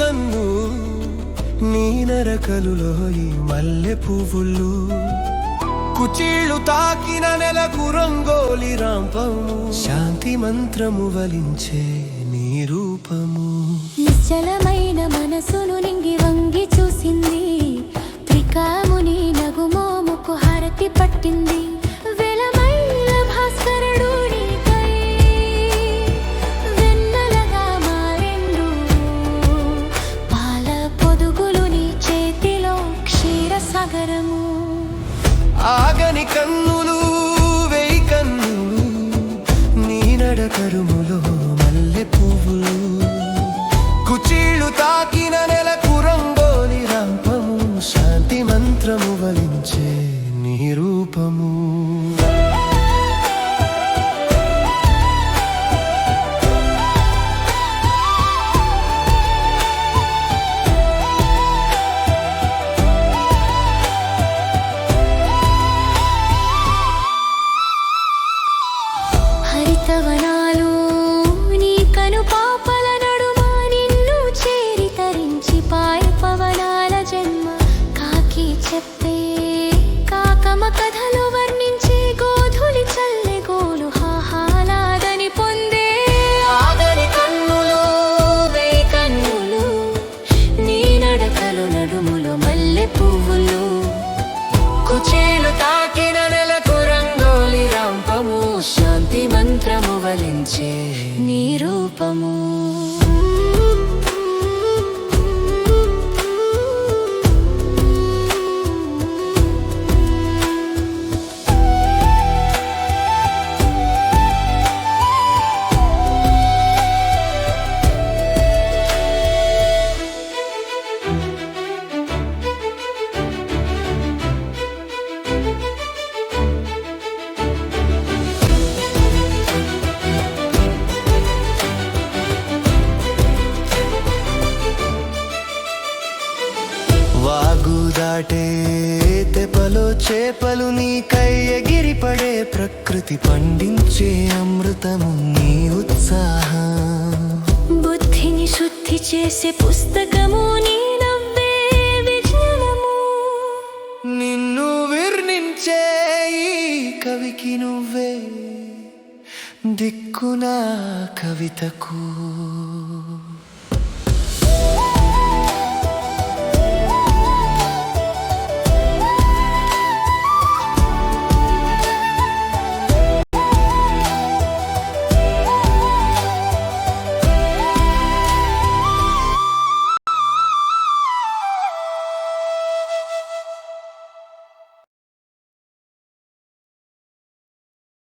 కన్ను నీ నరకలులో ఈ మల్లె పువ్వులు కుచీళ్ళు తాకిన నెలకు రంగోలి రాంపము శాంతి మంత్రము వలించే నీ రూపము నిశ్చలమైన మనసును నింగి వంగి చూసింది త్రికాముని నగుమోముకు హారతి పట్టింది వెలమైల భాస్కరుడు నీకై వెన్నెలగా మారెండు పాల పొదుగులు నీ చేతిలో క్షీరసాగరము ఆగని కన్నులు వేయి కన్నులు నీ నడకరుములో మల్లె పువ్వులు కుచీళ్ళు తాకిన నెలకు రంగోలి రాంపము శాంతి మంత్రము వలించే నీ రూపము హరితవనాలు నీ కను పాపల నడుమ నిన్ను చేరి తరించి పాయ పవనాల జన్మ కాకి చెప్పే కాకమ కథలు వర్ణించే గోధులి చల్లె గోలు హాహాలాదని పొందే ఆగని కన్నులు వేయి కన్నులు నీ నడకలు నడుములు మల్లె పువ్వులు కుచేలు తాకిన నెలకు రంగోలి రాంపము శాంతి మంత్రము వలించే నీ రూపము వాగు దాటే తెపలో చేపలు నీకై ఎగిరిపడే ప్రకృతి పండించే అమృతము నీ ఉత్సాహం బుద్ధిని శుద్ధి చేసే పుస్తకము నీ నవ్వే విజయము నిన్ను వర్ణించే ఈ కవికి నువ్వే దిక్కునా కవితకు